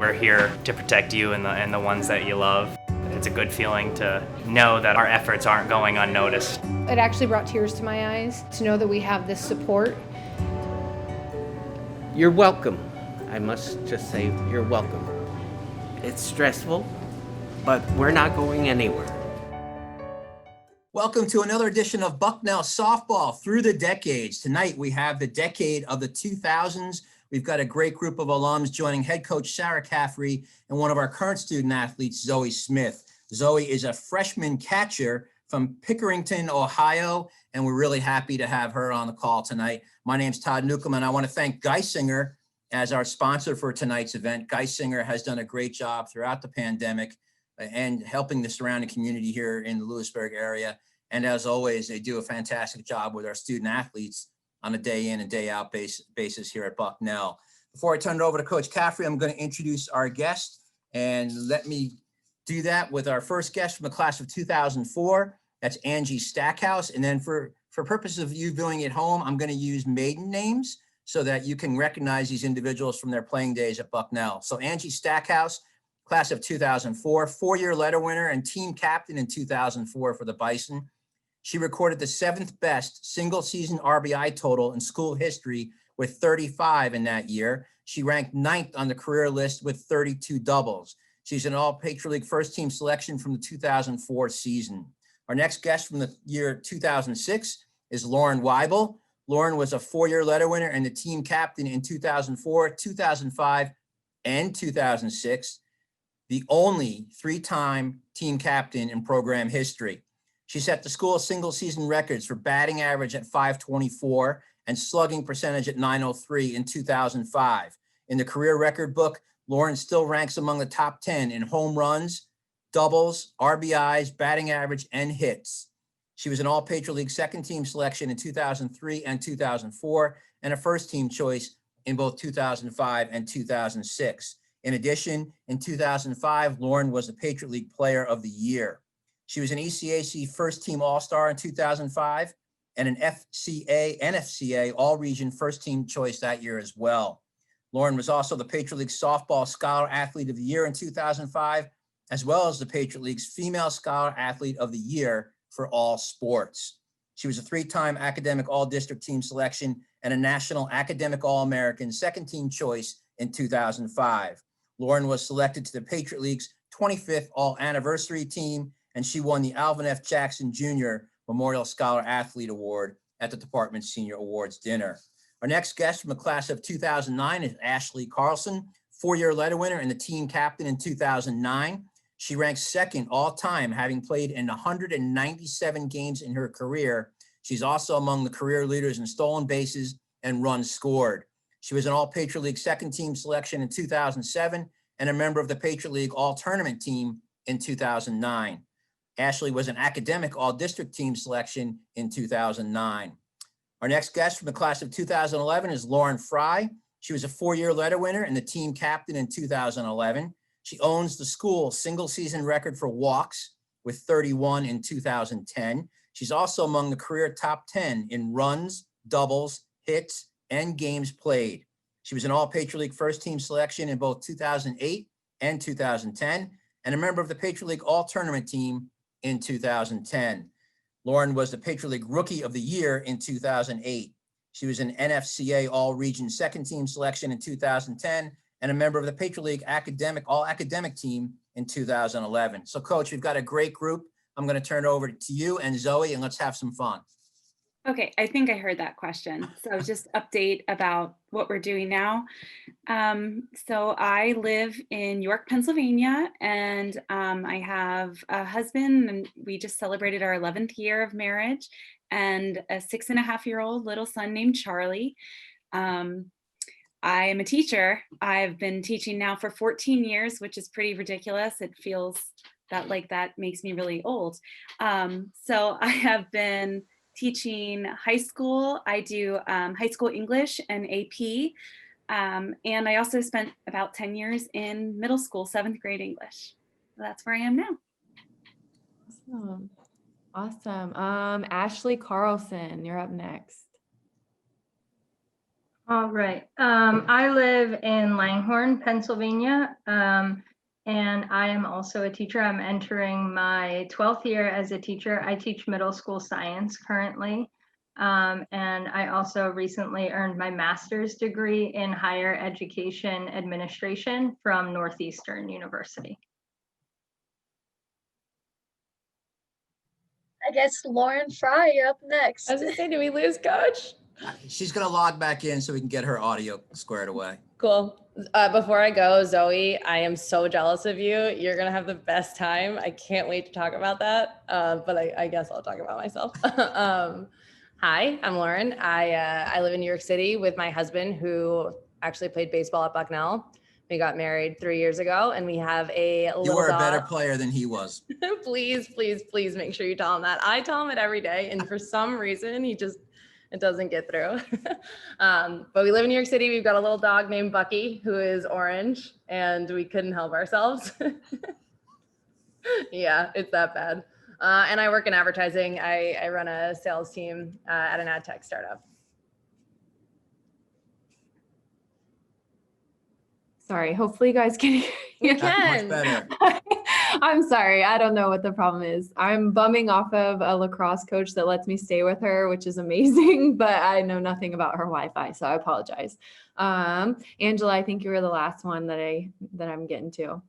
We're here to protect you and the ones that you love. It's a good feeling to know that our efforts aren't going unnoticed. It actually brought tears to my eyes to know that we have this support. You're welcome. I must just say, you're welcome. It's stressful, but we're not going anywhere. Welcome to another edition of Bucknell Softball Through the Decades. Tonight we have the decade of the 2000s. We've got a great group of alums joining head coach Sarah Caffrey and one of our current student athletes, Zoe Smith. Zoe is a freshman catcher from Pickerington, Ohio, and we're really happy to have her on the call tonight. My name's Todd Newcomb, and I want to thank Geisinger as our sponsor for tonight's event. Geisinger has done a great job throughout the pandemic and helping the surrounding community here in the Lewisburg area. And as always, they do a fantastic job with our student athletes on a day in and day out basis here at Bucknell. Before I turn it over to Coach Caffrey, I'm going to introduce our guest, and let me do that with our first guest from the class of 2004. That's Angie Stackhouse. And then for purposes of you viewing at home, I'm going to use maiden names so that you can recognize these individuals from their playing days at Bucknell. So Angie Stackhouse, class of 2004, four-year letter winner and team captain in 2004 for the Bison. She recorded the seventh best single season RBI total in school history with 35 in that year. She ranked ninth on the career list with 32 doubles. She's an all-Patriot League first team selection from the 2004 season. Our next guest from the year 2006 is Lauren Weibel. Lauren was a four-year letter winner and the team captain in 2004, 2005, and 2006. The only three-time team captain in program history. She set the school single season records for batting average at .524 and slugging percentage at .903 in 2005. In the career record book, Lauren still ranks among the top 10 in home runs, doubles, RBIs, batting average, and hits. She was an All-Patriot League second team selection in 2003 and 2004, and a first team choice in both 2005 and 2006. In addition, in 2005, Lauren was the Patriot League Player of the Year. She was an ECAC First Team All-Star in 2005 and an NFCA All-Region First Team Choice that year as well. Lauren was also the Patriot League Softball Scholar Athlete of the Year in 2005, as well as the Patriot League's Female Scholar Athlete of the Year for all sports. She was a three-time Academic All-District Team Selection and a National Academic All-American Second Team Choice in 2005. Lauren was selected to the Patriot League's 25th All-Anniversary Team, and she won the Alvin F. Jackson Jr. Memorial Scholar Athlete Award at the department's Senior Awards Dinner. Our next guest from the class of 2009 is Ashley Carlson, four-year letter winner and the team captain in 2009. She ranks second all-time, having played in 197 games in her career. She's also among the career leaders in stolen bases and runs scored. She was an All-Patriot League second team selection in 2007 and a member of the Patriot League All-Tournament team in 2009. Ashley was an academic all-district team selection in 2009. Our next guest from the class of 2011 is Lauren Frye. She was a four-year letter winner and the team captain in 2011. She owns the school single season record for walks with 31 in 2010. She's also among the career top 10 in runs, doubles, hits, and games played. She was an All-Patriot League first team selection in both 2008 and 2010 and a member of the Patriot League All-Tournament team in 2010. Lauren was the Patriot League Rookie of the Year in 2008. She was an NFCA All-Region second team selection in 2010 and a member of the Patriot League All-Academic team in 2011. So, Coach, we've got a great group. I'm going to turn it over to you and Zoe, and let's have some fun. Okay, I think I heard that question. So just update about what we're doing now. So I live in York, Pennsylvania, and I have a husband, and we just celebrated our 11th year of marriage, and a 6.5-year-old little son named Charlie. I am a teacher. I've been teaching now for 14 years, which is pretty ridiculous. It feels that makes me really old. So I have been teaching high school. I do high school English and AP. And I also spent about 10 years in middle school, 7th grade English. So that's where I am now. Awesome. Ashley Carlson, you're up next. All right. I live in Langhorne, Pennsylvania, and I am also a teacher. I'm entering my 12th year as a teacher. I teach middle school science currently, and I also recently earned my master's degree in higher education administration from Northeastern University. I guess Lauren Frye, you're up next. I was gonna say, do we lose Coach? She's gonna log back in so we can get her audio squared away. Cool. Before I go, Zoe, I am so jealous of you. You're gonna have the best time. I can't wait to talk about that. But I guess I'll talk about myself. Hi, I'm Lauren. I live in New York City with my husband, who actually played baseball at Bucknell. We got married 3 years ago, and we have a little You were a better dog. player than he was. Please, please, please make sure you tell him that. I tell him it every day, and for some reason, it doesn't get through. But we live in New York City. We've got a little dog named Bucky, who is orange, and we couldn't help ourselves. Yeah, it's that bad. And I work in advertising. I run a sales team at an ad tech startup. Sorry, hopefully you guys can hear You me. That's much better. I'm sorry, I don't know what the problem is. I'm bumming off of a lacrosse coach that lets me stay with her, which is amazing, but I know nothing about her Wi-Fi, so I apologize. Angela, I think you were the last one that I'm getting to.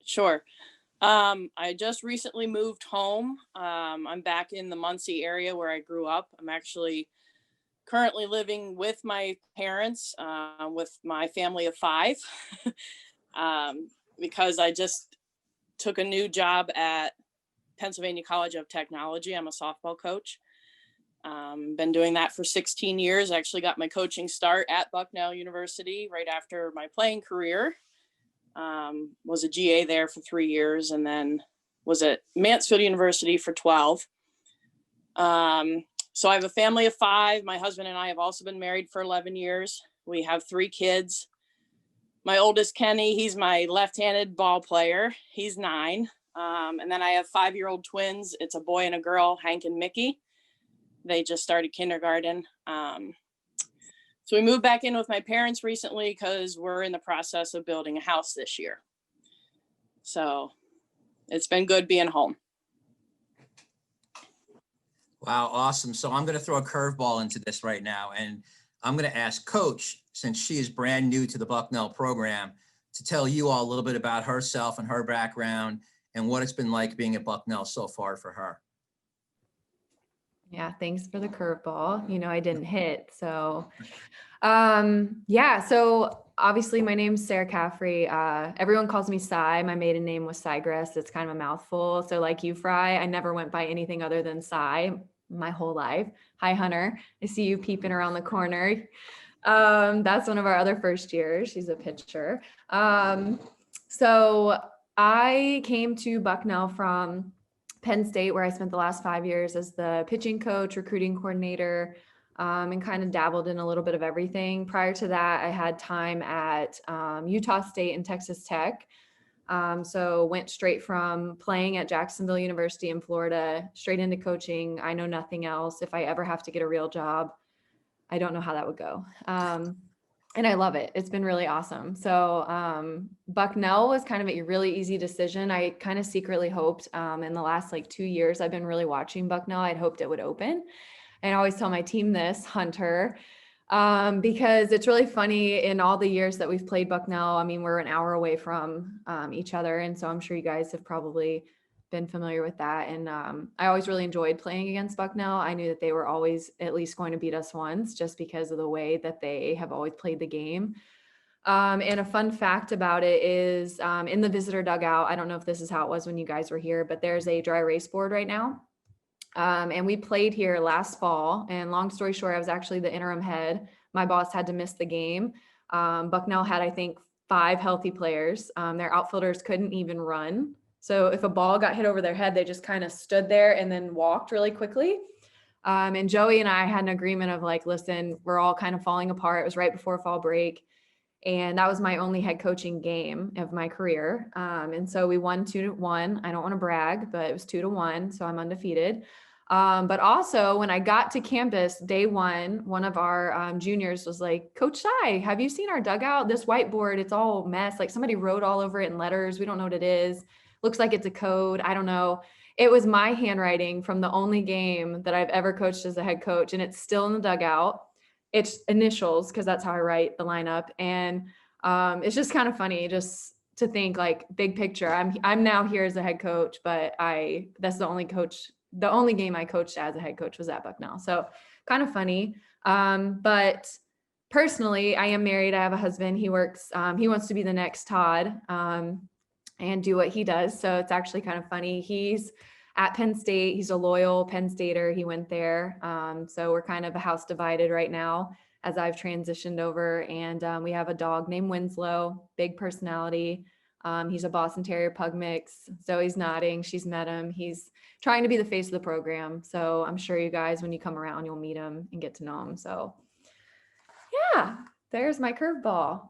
Sure. I just recently moved home. I'm back in the Muncie area where I grew up. I'm actually currently living with my parents, with my family of 5, because I just took a new job at Pennsylvania College of Technology. I'm a softball coach. Been doing that for 16 years. I actually got my coaching start at Bucknell University right after my playing career. Was a GA there for 3 years, and then was at Mansfield University for 12. So I have a family of 5. My husband and I have also been married for 11 years. We have 3 kids. My oldest, Kenny, he's my left-handed ball player. He's 9. And then I have 5-year-old twins. It's a boy and a girl, Hank and Mickey. They just started kindergarten. So we moved back in with my parents recently because we're in the process of building a house this year. So it's been good being home. Wow, awesome. So I'm going to throw a curveball into this right now, and I'm going to ask Coach, since she is brand new to the Bucknell program, to tell you all a little bit about herself and her background and what it's been like being at Bucknell so far for her. Yeah, thanks for the curveball. You know, I didn't hit. So, yeah, so obviously my name's Sarah Caffrey. Everyone calls me Cy. My maiden name was Cygress. It's kind of a mouthful. So like you, Frye, I never went by anything other than Cy my whole life. Hi, Hunter. I see you peeping around the corner. That's one of our other first years. She's a pitcher. So I came to Bucknell from Penn State, where I spent the last 5 years as the pitching coach, recruiting coordinator, and kind of dabbled in a little bit of everything. Prior to that, I had time at Utah State and Texas Tech. So went straight from playing at Jacksonville University in Florida, straight into coaching. I know nothing else. If I ever have to get a real job, I don't know how that would go. And I love it. It's been really awesome. So Bucknell was kind of a really easy decision. I kind of secretly hoped in the last 2 years, I've been really watching Bucknell. I'd hoped it would open. And I always tell my team this, Hunter, because it's really funny in all the years that we've played Bucknell. I mean, we're an hour away from each other. And so I'm sure you guys have probably been familiar with that. And I always really enjoyed playing against Bucknell. I knew that they were always at least going to beat us once just because of the way that they have always played the game. And a fun fact about it is in the visitor dugout, I don't know if this is how it was when you guys were here, but there's a dry erase board right now. And we played here last fall, and long story short, I was actually the interim head. My boss had to miss the game. Bucknell had, I think, 5 healthy players. Their outfielders couldn't even run. So if a ball got hit over their head, they just kind of stood there and then walked really quickly. And Joey and I had an agreement of listen, we're all kind of falling apart. It was right before fall break. And that was my only head coaching game of my career. And so we won 2-1. I don't want to brag, but it was 2-1. So I'm undefeated. But also when I got to campus day one of our juniors was like, Coach Sai, have you seen our dugout? This whiteboard, it's all mess. Like somebody wrote all over it in letters. We don't know what it is. Looks like it's a code. I don't know. It was my handwriting from the only game that I've ever coached as a head coach. And it's still in the dugout. It's initials because that's how I write the lineup. And it's just kind of funny just to think like big picture. I'm now here as a head coach, but that's the only game I coached as a head coach was at Bucknell. So kind of funny. But personally, I am married. I have a husband. He works, he wants to be the next Todd and do what he does. So it's actually kind of funny. He's at Penn State. He's a loyal Penn Stater. He went there. So we're kind of a house divided right now as I've transitioned over. And we have a dog named Winslow, big personality. He's a Boston Terrier pug mix. Zoe's nodding. She's met him. He's trying to be the face of the program. So I'm sure you guys, when you come around, you'll meet him and get to know him. So yeah, there's my curveball.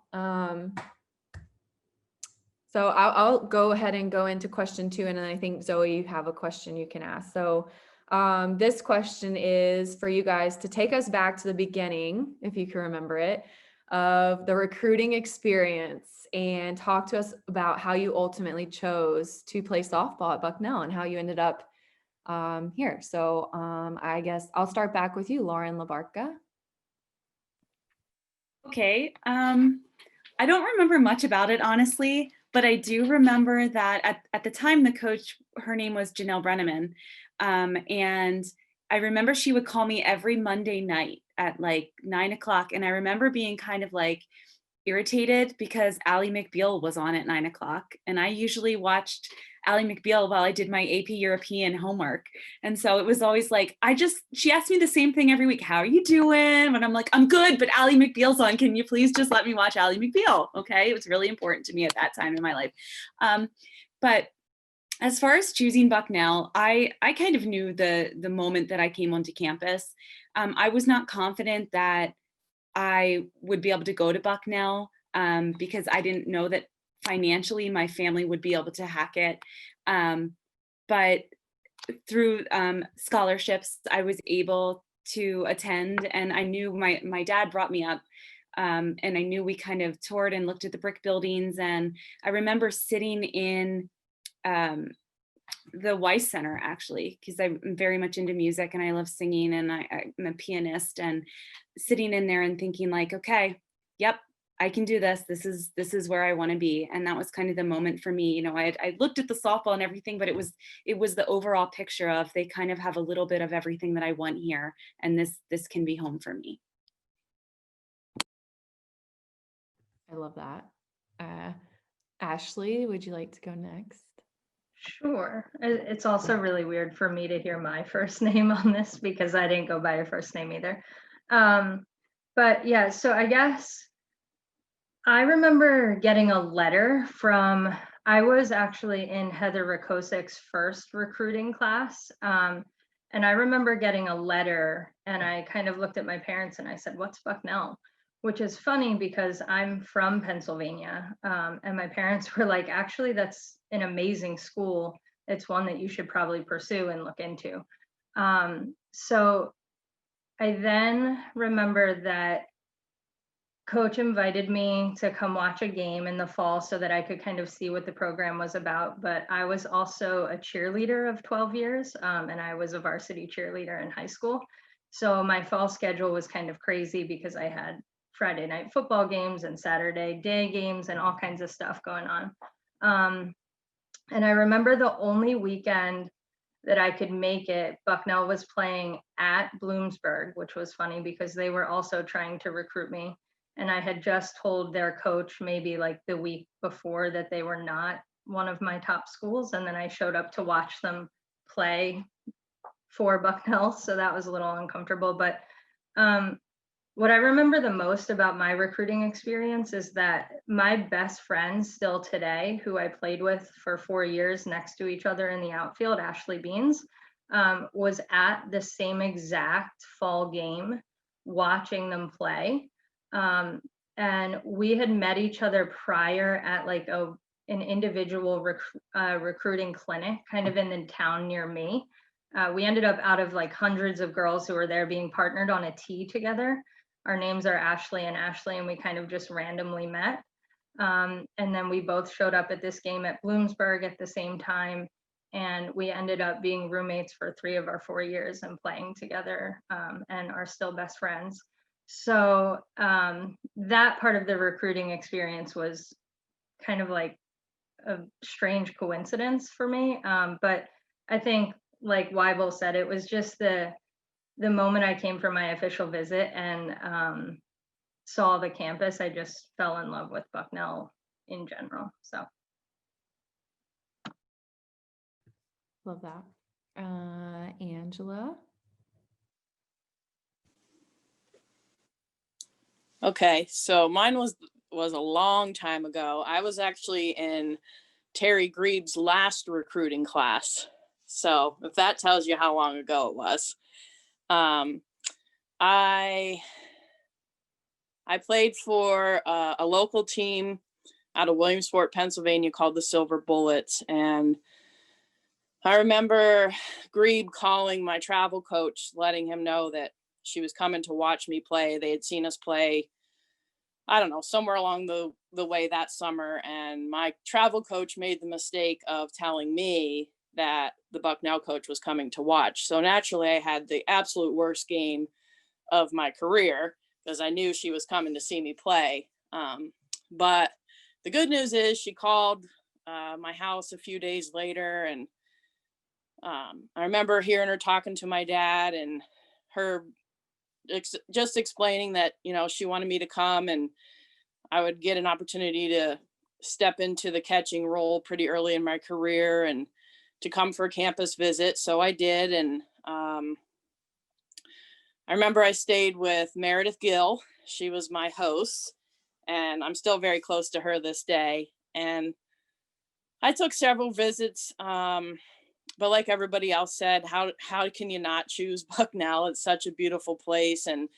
So I'll go ahead and go into question 2. And then I think Zoe, you have a question you can ask. So this question is for you guys to take us back to the beginning, if you can remember it, of the recruiting experience and talk to us about how you ultimately chose to play softball at Bucknell and how you ended up here. So I guess I'll start back with you, Lauren LaBarca. Okay. I don't remember much about it, honestly, but I do remember that at the time, the coach, her name was Janelle Brenneman. And I remember she would call me every Monday night at like 9 o'clock. And I remember being kind of like irritated because Ally McBeal was on at 9 o'clock. And I usually watched Ally McBeal while I did my AP European homework. And so it was always like, she asked me the same thing every week. How are you doing? And I'm like, I'm good, but Ally McBeal's on. Can you please just let me watch Ally McBeal? Okay. It was really important to me at that time in my life. But as far as choosing Bucknell, I kind of knew the moment that I came onto campus. I was not confident that I would be able to go to Bucknell because I didn't know that financially my family would be able to hack it. But through scholarships, I was able to attend, and I knew my dad brought me up. And I knew we kind of toured and looked at the brick buildings. And I remember sitting in the Weiss Center, actually, because I'm very much into music and I love singing, and I'm a pianist, and sitting in there and thinking like, okay, yep, I can do this. This is where I want to be. And that was kind of the moment for me. You know, I looked at the softball and everything, but it was the overall picture of they kind of have a little bit of everything that I want here. And this can be home for me. I love that. Ashley, would you like to go next? Sure. It's also really weird for me to hear my first name on this because I didn't go by your first name either. But yeah, so I guess I remember getting a letter from, I was actually in Heather Rakosik's first recruiting class. And I remember getting a letter, and I kind of looked at my parents and I said, what's Bucknell? Which is funny because I'm from Pennsylvania. And my parents were like, actually, that's an amazing school. It's one that you should probably pursue and look into. So I then remember that coach invited me to come watch a game in the fall so that I could kind of see what the program was about. But I was also a cheerleader of 12 years, and I was a varsity cheerleader in high school. So my fall schedule was kind of crazy because I had Friday night football games and Saturday day games and all kinds of stuff going on. And I remember the only weekend that I could make it, Bucknell was playing at Bloomsburg, which was funny because they were also trying to recruit me. And I had just told their coach maybe like the week before that they were not one of my top schools. And then I showed up to watch them play for Bucknell. So that was a little uncomfortable. But what I remember the most about my recruiting experience is that my best friend still today, who I played with for 4 years next to each other in the outfield, Ashley Beans, was at the same exact fall game watching them play. And we had met each other prior at like an individual recruiting clinic kind of in the town near me. we ended up, out of like hundreds of girls who were there, being partnered on a tee together. Our names are Ashley, and we kind of just randomly met. And then we both showed up at this game at Bloomsburg at the same time. And we ended up being roommates for 3 of our 4 years and playing together, and are still best friends. So that part of the recruiting experience was kind of like a strange coincidence for me. But I think, like Weibel said, it was just the moment I came for my official visit and saw the campus, I just fell in love with Bucknell in general. So Love that. Angela. Okay, so mine was a long time ago. I was actually in Terry Grebe's last recruiting class. So if that tells you how long ago it was. I played for a local team out of Williamsport, Pennsylvania called the Silver Bullets. And I remember Grebe calling my travel coach, letting him know that she was coming to watch me play. They had seen us play, I don't know, somewhere along the way that summer. And my travel coach made the mistake of telling me that the Bucknell coach was coming to watch. So naturally, I had the absolute worst game of my career because I knew she was coming to see me play. But the good news is she called my house a few days later, and I remember hearing her talking to my dad and her just explaining that, you know, she wanted me to come and I would get an opportunity to step into the catching role pretty early in my career and to come for a campus visit. So I did. And I remember I stayed with Meredith Gill. She was my host, and I'm still very close to her this day. And I took several visits. But like everybody else said, how can you not choose Bucknell? It's such a beautiful place, and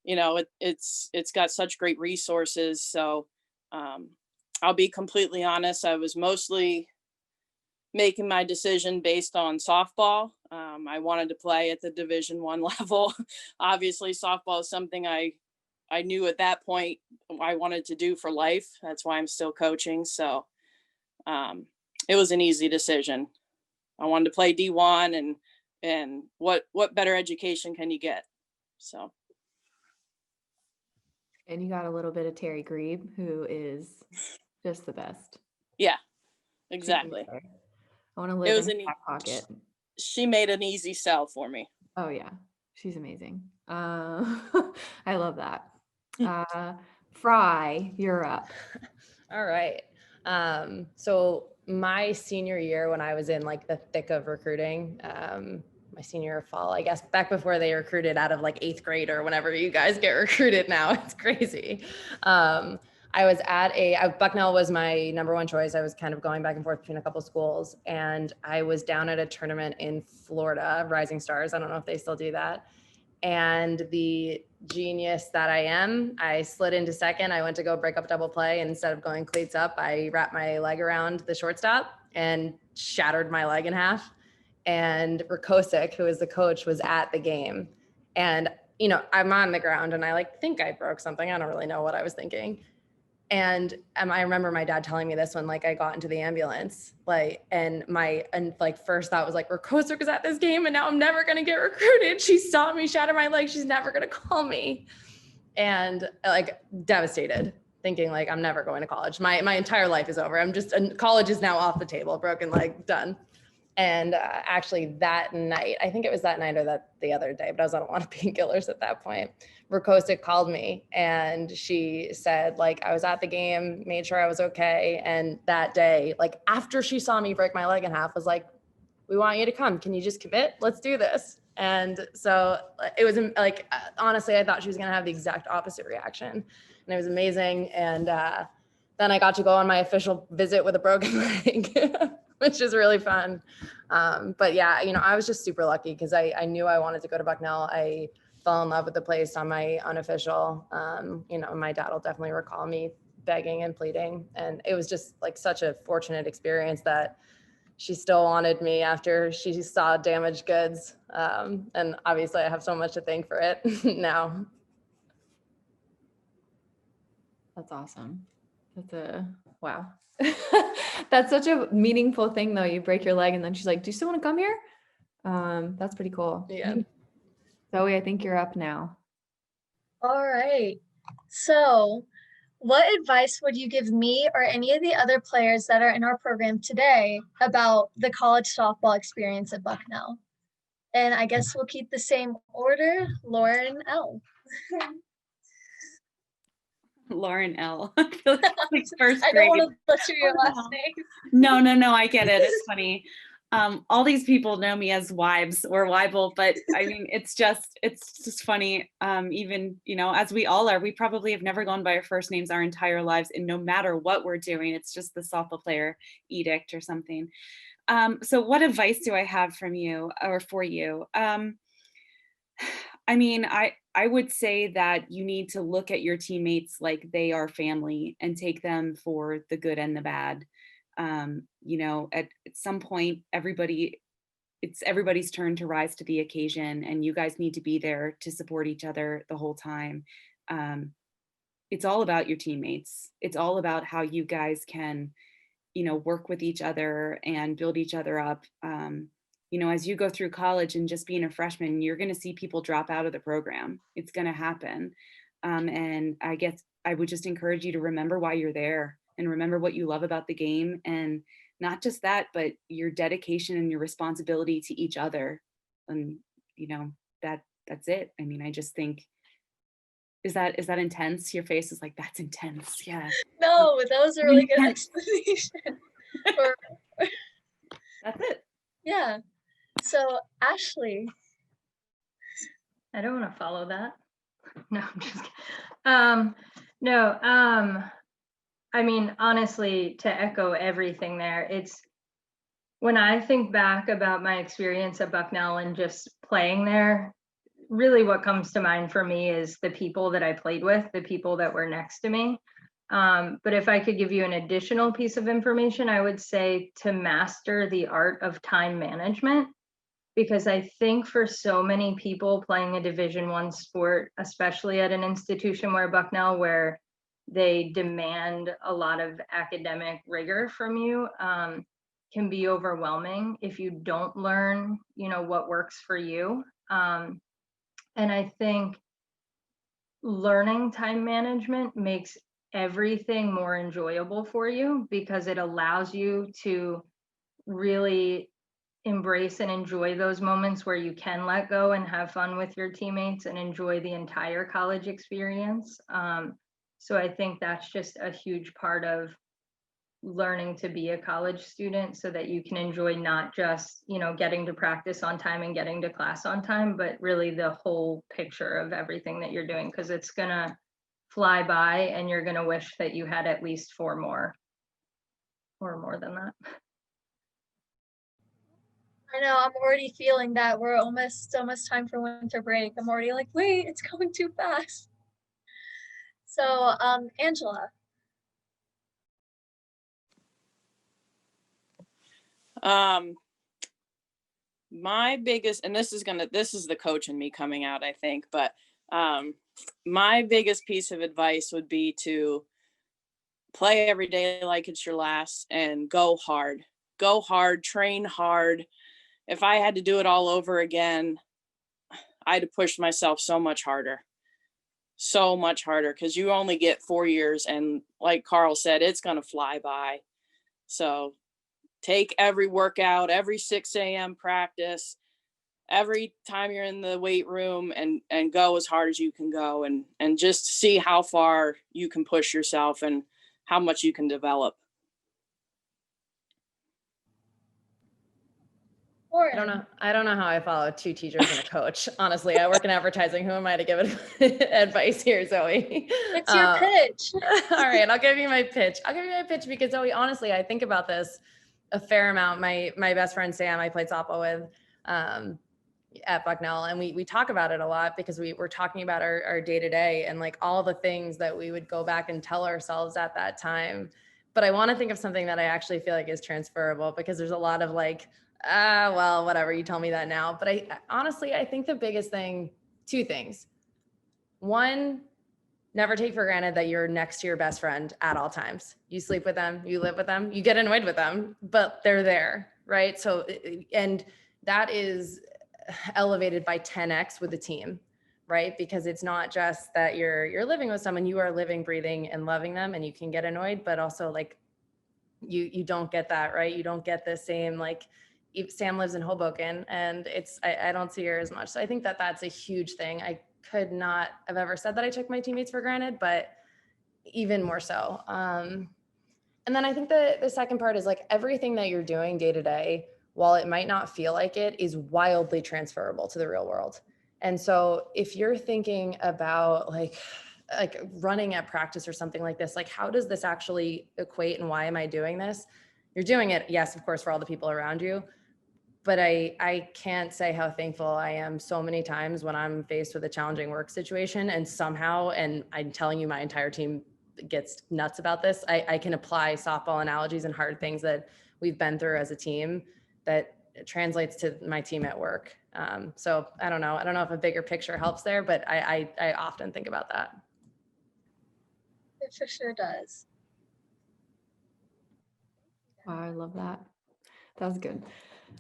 you know it's got such great resources. So I'll be completely honest, I was mostly making my decision based on softball. I wanted to play at the Division I level. Obviously, softball is something I knew at that point I wanted to do for life. That's why I'm still coaching. So it was an easy decision. I wanted to play D1, and what better education can you get? So. And you got a little bit of Terry Grebe, who is just the best. Yeah, exactly. I want to live in her back pocket. She made an easy sell for me. Oh yeah, she's amazing. I love that. Frye, you're up. All right. So my senior year, when I was in like the thick of recruiting, my senior year of fall, I guess back before they recruited out of like 8th grade or whenever you guys get recruited now, it's crazy. I was at Bucknell was my number one choice. I was kind of going back and forth between a couple schools, and I was down at a tournament in Florida, Rising Stars. I don't know if they still do that. And the genius that I am, I slid into second. I went to go break up double play, and instead of going cleats up, I wrapped my leg around the shortstop and shattered my leg in half. And Rakosik, who is the coach, was at the game. And, you know, I'm on the ground and I think I broke something. I don't really know what I was thinking. And I remember my dad telling me this when I got into the ambulance, and first thought was Rakosik was at this game and now I'm never going to get recruited. She saw me shatter my leg. She's never going to call me. And devastated, thinking I'm never going to college. My entire life is over. College is now off the table, broken leg, done. And actually that night, I think it was that night or the other day, but I was on a lot of painkillers at that point. Rakosik called me and she said, I was at the game, made sure I was okay. And that day, after she saw me break my leg in half, was we want you to come. Can you just commit? Let's do this. And so it was honestly, I thought she was going to have the exact opposite reaction. And it was amazing. And then I got to go on my official visit with a broken leg, which is really fun. But yeah, I was just super lucky because I knew I wanted to go to Bucknell. I fell in love with the place on my unofficial. My dad will definitely recall me begging and pleading. And it was just such a fortunate experience that she still wanted me after she saw damaged goods. And obviously I have so much to thank for it now. That's awesome. Wow. That's such a meaningful thing though. You break your leg and then she's like, do you still want to come here? That's pretty cool. Yeah. Zoe, I think you're up now. All right. So, what advice would you give me or any of the other players that are in our program today about the college softball experience at Bucknell? And I guess we'll keep the same order. Lauren L. Lauren L. I feel like first I grade. don't want to butcher your last name. No, I get it. It's funny. All these people know me as Weibs or Weibel, but I mean, it's just funny. Even, as we all are, we probably have never gone by our first names our entire lives, and no matter what we're doing, it's just the softball player edict or something. So what advice do I have from you or for you? I mean, I would say that you need to look at your teammates like they are family and take them for the good and the bad. At some point, it's everybody's turn to rise to the occasion, and you guys need to be there to support each other the whole time. It's all about your teammates. It's all about how you guys can, work with each other and build each other up. As you go through college and just being a freshman, you're going to see people drop out of the program. It's going to happen. And I guess I would just encourage you to remember why you're there and remember what you love about the game. And not just that, but your dedication and your responsibility to each other. And, that's it. I mean, I just think, is that intense? Your face is like, that's intense. Yeah. No, that was a really good explanation. That's it. Yeah. So, Ashley. I don't want to follow that. No, I'm just kidding. No, I mean, honestly, to echo everything there, it's when I think back about my experience at Bucknell and just playing there, really what comes to mind for me is the people that I played with, the people that were next to me. But if I could give you an additional piece of information, I would say to master the art of time management, because I think for so many people playing a Division I sport, especially at an institution where Bucknell, where they demand a lot of academic rigor from you, can be overwhelming if you don't learn, what works for you. And I think learning time management makes everything more enjoyable for you, because it allows you to really embrace and enjoy those moments where you can let go and have fun with your teammates and enjoy the entire college experience. So I think that's just a huge part of learning to be a college student, so that you can enjoy not just, getting to practice on time and getting to class on time, but really the whole picture of everything that you're doing, because it's gonna fly by and you're gonna wish that you had at least 4 more or more than that. I know, I'm already feeling that we're almost time for winter break. I'm already like, wait, it's coming too fast. So, Angela. My biggest, and this is the coach in me coming out, I think, but my biggest piece of advice would be to play every day like it's your last and go hard, train hard. If I had to do it all over again, I'd have pushed myself so much harder, because you only get 4 years, and like Carl said, it's going to fly by. So take every workout, every 6 a.m. practice, every time you're in the weight room, and go as hard as you can go, and just see how far you can push yourself and how much you can develop. I don't know how I follow 2 teachers and a coach. Honestly, I work in advertising. Who am I to give advice here, Zoe? It's your pitch. All right, I'll give you my pitch. Because Zoe, honestly, I think about this a fair amount. My best friend Sam, I played softball with at Bucknell, and we talk about it a lot, because we're talking about our day-to-day and like all the things that we would go back and tell ourselves at that time. but I want to think of something that I actually feel like is transferable, because there's a lot of like, well, whatever, you tell me that now. But I honestly, I think the biggest thing, two things. One, never take for granted that you're next to your best friend at all times. You sleep with them, you live with them, you get annoyed with them, but they're there, right? So, and that is elevated by 10x with the team, right? Because it's not just that you're living with someone, you are living, breathing, and loving them, and you can get annoyed, but also like you don't get that, right? You don't get the same, like Sam lives in Hoboken, and I don't see her as much. So I think that that's a huge thing. I could not have ever said that I took my teammates for granted, but even more so. And then I think the second part is like everything that you're doing day to day, while it might not feel like it, is wildly transferable to the real world. And so if you're thinking about like running at practice or something like this, like how does this actually equate and why am I doing this? You're doing it, yes, of course, for all the people around you. But I can't say how thankful I am so many times when I'm faced with a challenging work situation and somehow, and I'm telling you, my entire team gets nuts about this, I can apply softball analogies and hard things that we've been through as a team that translates to my team at work. So I don't know if a bigger picture helps there, but I often think about that. It for sure does. Wow, I love that. That was good.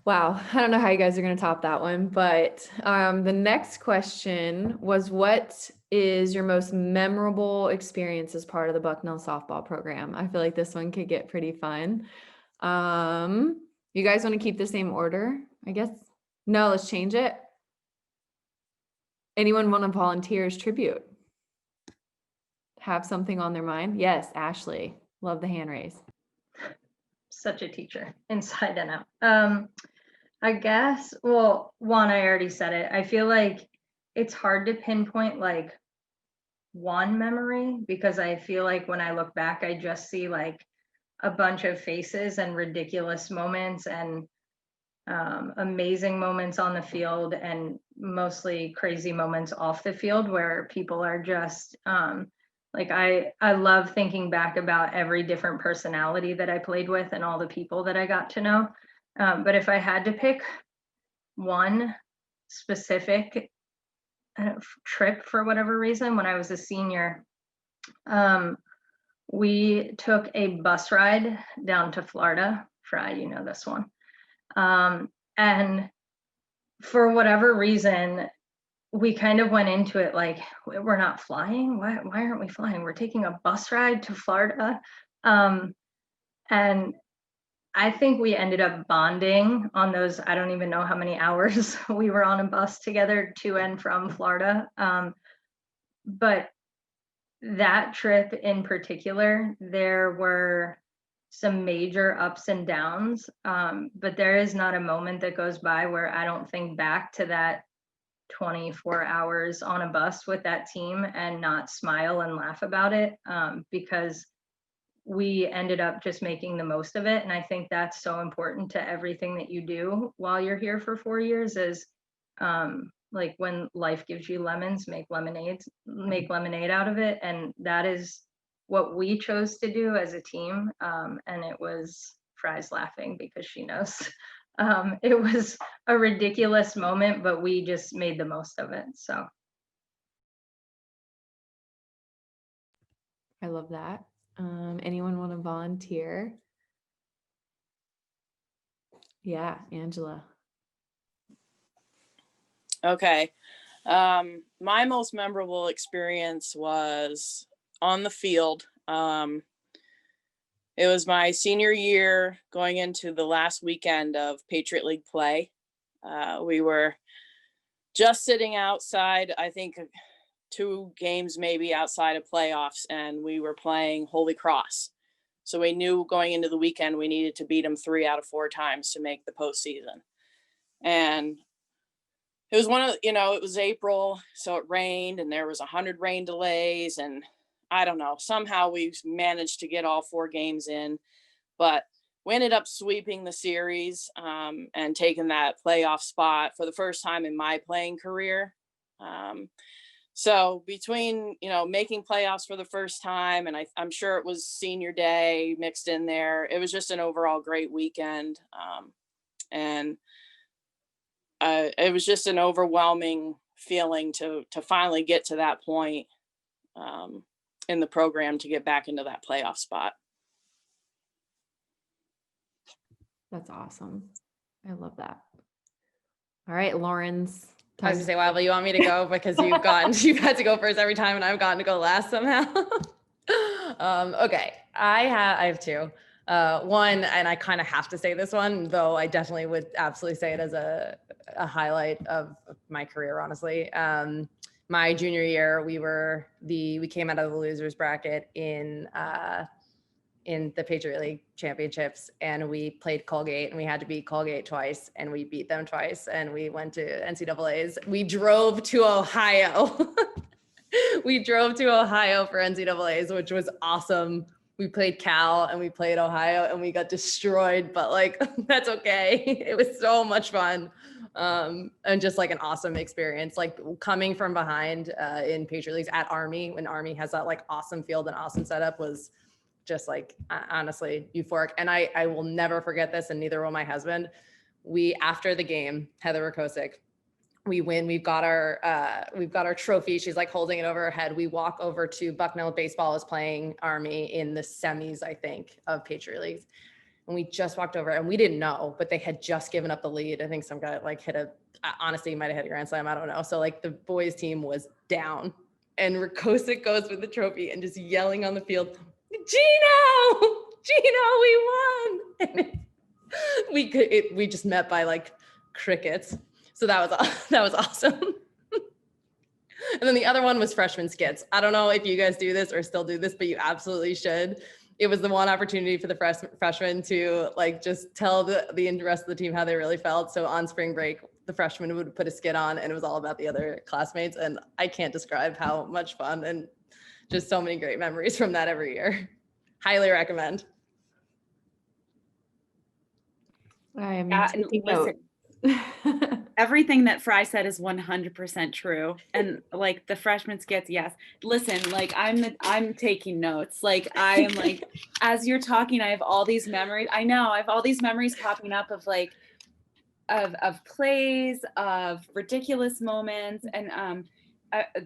Wow, I don't know how you guys are going to top that one, but the next question was, what is your most memorable experience as part of the Bucknell softball program? I feel like this one could get pretty fun. You guys want to keep the same order, I guess? No, let's change it. Anyone want to volunteer as tribute? Have something on their mind? Yes, Ashley. Love the hand raise. Such a teacher, inside and out. I guess, well, one, I already said it. I feel like it's hard to pinpoint like one memory, because I feel like when I look back, I just see like a bunch of faces and ridiculous moments and amazing moments on the field, and mostly crazy moments off the field where people are just like, I love thinking back about every different personality that I played with and all the people that I got to know. But if I had to pick one specific trip for whatever reason, when I was a senior, we took a bus ride down to Florida. Frye, you know this one. And for whatever reason, we kind of went into it like, we're not flying. Why aren't we flying? We're taking a bus ride to Florida. And I think we ended up bonding on those, I don't even know how many hours we were on a bus together to and from Florida. But that trip in particular, there were some major ups and downs, but there is not a moment that goes by where I don't think back to that 24 hours on a bus with that team and not smile and laugh about it, because we ended up just making the most of it. And I think that's so important to everything that you do while you're here for 4 years is like, when life gives you lemons, make lemonade out of it. And that is what we chose to do as a team. And it was Frye's laughing because she knows. It was a ridiculous moment, but we just made the most of it. So I love that. Anyone want to volunteer? Yeah, Angela. Okay. My most memorable experience was on the field. It was my senior year going into the last weekend of Patriot League play. We were just sitting outside, I think 2 games maybe outside of playoffs, and we were playing Holy Cross. So we knew going into the weekend we needed to beat them 3 out of 4 times to make the postseason. And it was it was April, so it rained and there was 100 rain delays, and I don't know, somehow we managed to get all 4 games in, but we ended up sweeping the series and taking that playoff spot for the first time in my playing career. So between, making playoffs for the first time, and I'm sure it was senior day mixed in there, it was just an overall great weekend. And it was just an overwhelming feeling to finally get to that point in the program to get back into that playoff spot. That's awesome. I love that. All right, Lauren's. I was gonna say, Weibel, you want me to go because you've had to go first every time and I've gotten to go last somehow. Okay, I have two. One, and I kind of have to say this one, though I definitely would absolutely say it as a highlight of my career, honestly. My junior year, we came out of the losers bracket in the Patriot League championships, and we played Colgate, and we had to beat Colgate twice, and we beat them twice, and we went to NCAAs. We drove to Ohio. We drove to Ohio for NCAAs, which was awesome. We played Cal and we played Ohio, and we got destroyed, but like, that's okay. It was so much fun. And just like an awesome experience, like coming from behind in Patriot Leagues at Army, when Army has that like awesome field and awesome setup, was just like honestly euphoric. And I will never forget this, and neither will my husband. After the game, Heather Rakosik, we win. We've got our trophy. She's like holding it over her head. We walk over to Bucknell baseball is playing Army in the semis, I think, of Patriot Leagues. And we just walked over, and we didn't know, but they had just given up the lead. I think some guy like honestly, he might've hit a grand slam. I don't know. So like the boys team was down, and Rakosik goes with the trophy and just yelling on the field, Gino, we won. And we just met by like crickets. So that was awesome. And then the other one was freshman skits. I don't know if you guys do this or still do this, but you absolutely should. It was the one opportunity for the freshmen to like just tell the rest of the team how they really felt. So on spring break, the freshmen would put a skit on, and it was all about the other classmates. And I can't describe how much fun and just so many great memories from that every year. Highly recommend. I'm taking note. Everything that Frye said is 100% true. And like the freshman skits, yes. Listen, like I'm taking notes. Like I am like, as you're talking, I have all these memories. I know I have all these memories popping up of like, of plays, of ridiculous moments. And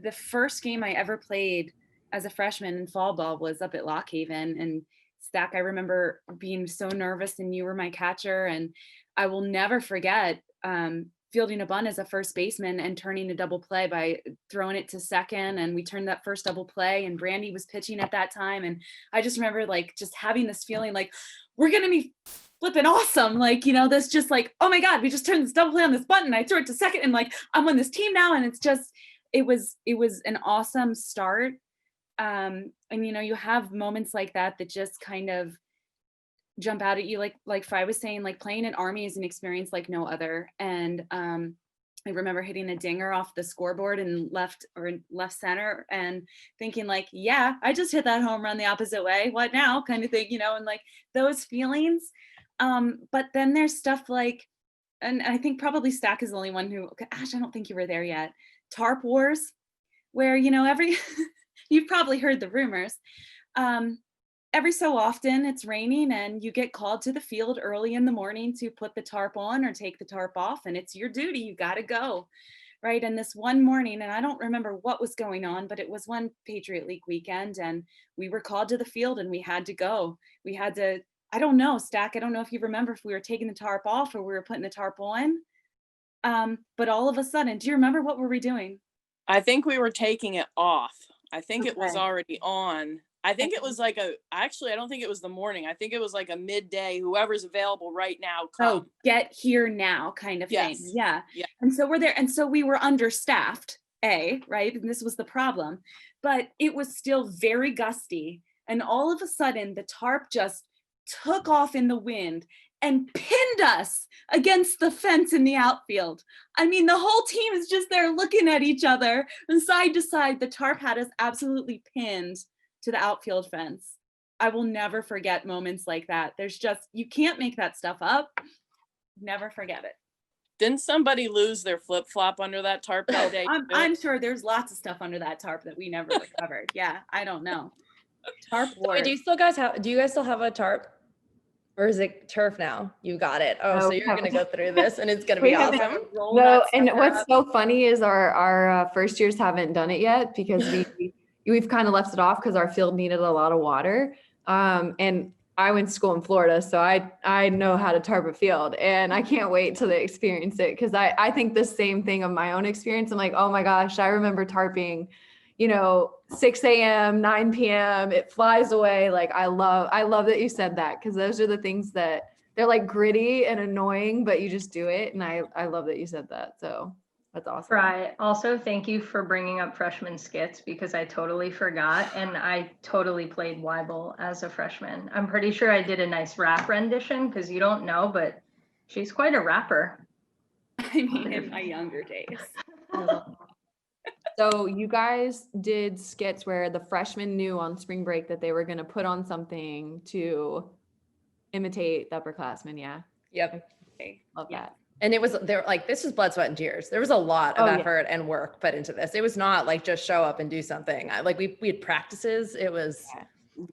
the first game I ever played as a freshman in fall ball was up at Lock Haven, and Stack, I remember being so nervous, and you were my catcher, and I will never forget fielding a bunt as a first baseman and turning a double play by throwing it to second, and we turned that first double play, and Brandy was pitching at that time, and I just remember like just having this feeling like we're gonna be flipping awesome, like this just like, oh my god, we just turned this double play on this button, I threw it to second, and like I'm on this team now, and it's just it was an awesome start. And you have moments like that just kind of jump out at you, like Frye was saying, like playing at Army is an experience like no other. And I remember hitting a dinger off the scoreboard in left center and thinking like, yeah, I just hit that home run the opposite way, what now, kind of thing, and like those feelings. But then there's stuff like, and I think probably Stack is the only one who, gosh, I don't think you were there yet, Tarp Wars, where you've probably heard the rumors. Every so often it's raining and you get called to the field early in the morning to put the tarp on or take the tarp off, and it's your duty. You got to go, right? And this one morning, and I don't remember what was going on, but it was one Patriot League weekend, and we were called to the field and we had to go. We had to, I don't know, Stack, I don't know if you remember if we were taking the tarp off or we were putting the tarp on. But all of a sudden, do you remember what were we doing? I think we were taking it off. I think it was already on. I think it was like actually, I don't think it was the morning. I think it was like a midday, whoever's available right now. Come. Oh, get here now kind of thing. Yes. Yeah. Yeah. And so we're there. And so we were understaffed, right? And this was the problem, but it was still very gusty. And all of a sudden the tarp just took off in the wind and pinned us against the fence in the outfield. I mean, the whole team is just there looking at each other and side to side. The tarp had us absolutely pinned to the outfield fence. I will never forget moments like that. There's just, you can't make that stuff up. Never forget it. Didn't somebody lose their flip flop under that tarp that day? I'm sure there's lots of stuff under that tarp that we never recovered. Yeah, I don't know. Tarp So Wars. do you guys still have a tarp? Or is it turf now? You got it. Oh, No, so we you're going to haven't. go through this and it's going to We be haven't- awesome. Roll No, that and sucker what's up. so funny is our first years haven't done it yet because we've kind of left it off because our field needed a lot of water. And I went to school in Florida, so I know how to tarp a field, and I can't wait till they experience it because I think the same thing of my own experience. I'm like, oh my gosh, I remember tarping, 6 a.m., 9 p.m. It flies away. Like I love that you said that because those are the things that they're like gritty and annoying, but you just do it. And I love that you said that. So that's awesome. Frye, also thank you for bringing up freshman skits because I totally forgot and I totally played Weibel as a freshman. I'm pretty sure I did a nice rap rendition because you don't know, but she's quite a rapper. I mean, in my younger days. So you guys did skits where the freshmen knew on spring break that they were going to put on something to imitate the upperclassmen. Yeah. Yep. Okay. Love that. And they're like, this is blood, sweat, and tears. There was a lot of effort and work put into this. It was not like just show up and do something. We had practices. It was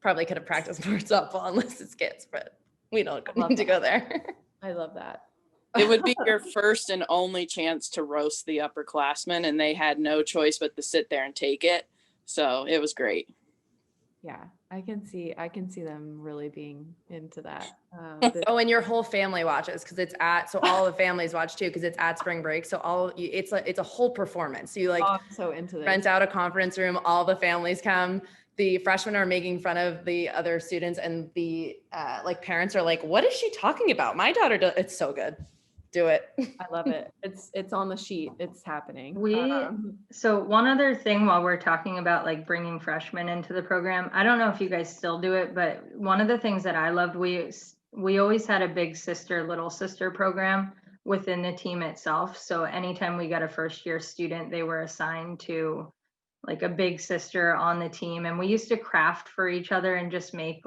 probably could have practiced more softball unless it's skits, but we don't need to go there. I love that. It would be your first and only chance to roast the upperclassmen, and they had no choice but to sit there and take it. So it was great. Yeah, I can see them really being into that. And your whole family watches because so all the families watch too because it's at spring break. So it's a whole performance. So you I'm so into this. rent out a conference room, all the families come. The freshmen are making fun of the other students, and the parents are like, "What is she talking about? My daughter does." It's so good. Do it. I love it. It's on the sheet. It's happening. So one other thing while we're talking about bringing freshmen into the program, I don't know if you guys still do it, but one of the things that I loved, we always had a big sister, little sister program within the team itself. So anytime we got a first year student, they were assigned to a big sister on the team. And we used to craft for each other and just make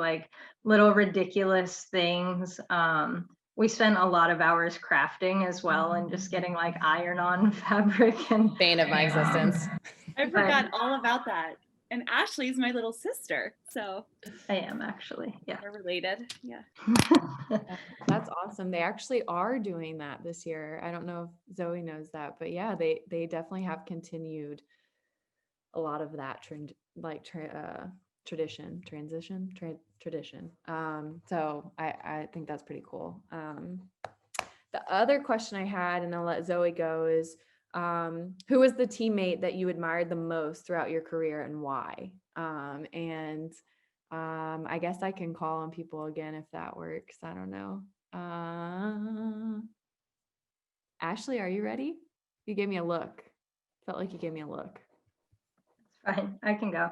little ridiculous things. We spent a lot of hours crafting as well and just getting iron-on fabric and bane of my existence. I forgot all about that. And Ashley's my little sister, so I am actually, yeah. We're related, yeah. That's awesome. They actually are doing that this year. I don't know if Zoe knows that, but yeah, they definitely have continued a lot of that tradition. So I think that's pretty cool. The other question I had, and I'll let Zoe go, is who was the teammate that you admired the most throughout your career and why? I guess I can call on people again if that works. I don't know. Ashley, are you ready? You gave me a look. Felt like you gave me a look. Fine, I can go.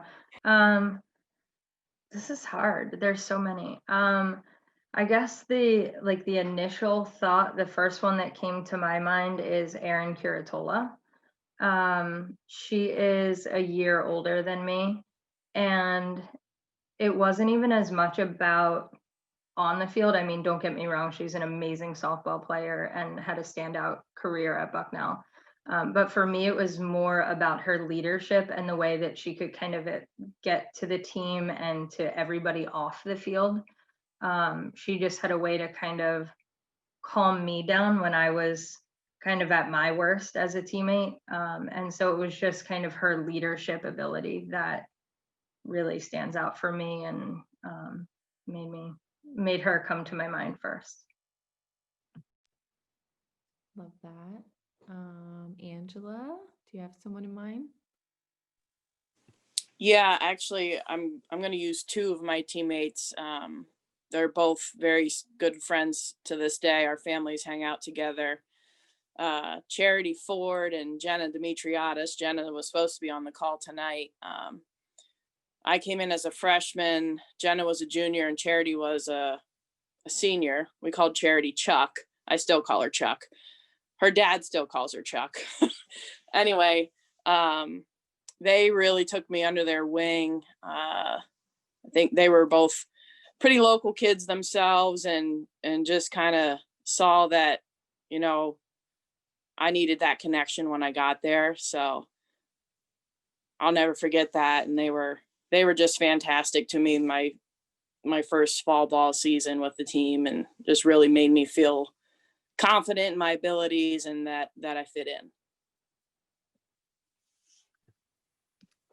This is hard. There's so many. I guess the initial thought, the first one that came to my mind is Erin Curatola. She is a year older than me, and it wasn't even as much about on the field. I mean, don't get me wrong, she's an amazing softball player and had a standout career at Bucknell. But for me, it was more about her leadership and the way that she could kind of get to the team and to everybody off the field. She just had a way to kind of calm me down when I was kind of at my worst as a teammate. And so it was just kind of her leadership ability that really stands out for me and made her come to my mind first. Love that. Angela, do you have someone in mind? Yeah, actually, I'm going to use two of my teammates. They're both very good friends to this day. Our families hang out together. Charity Ford and Jenna Demetriadis. Jenna was supposed to be on the call tonight. I came in as a freshman. Jenna was a junior and Charity was a senior. We called Charity Chuck. I still call her Chuck. Her dad still calls her Chuck. Anyway, they really took me under their wing. I think they were both pretty local kids themselves and just kind of saw that, I needed that connection when I got there. So I'll never forget that. And they were just fantastic to me my first fall ball season with the team, and just really made me feel confident in my abilities and that I fit in.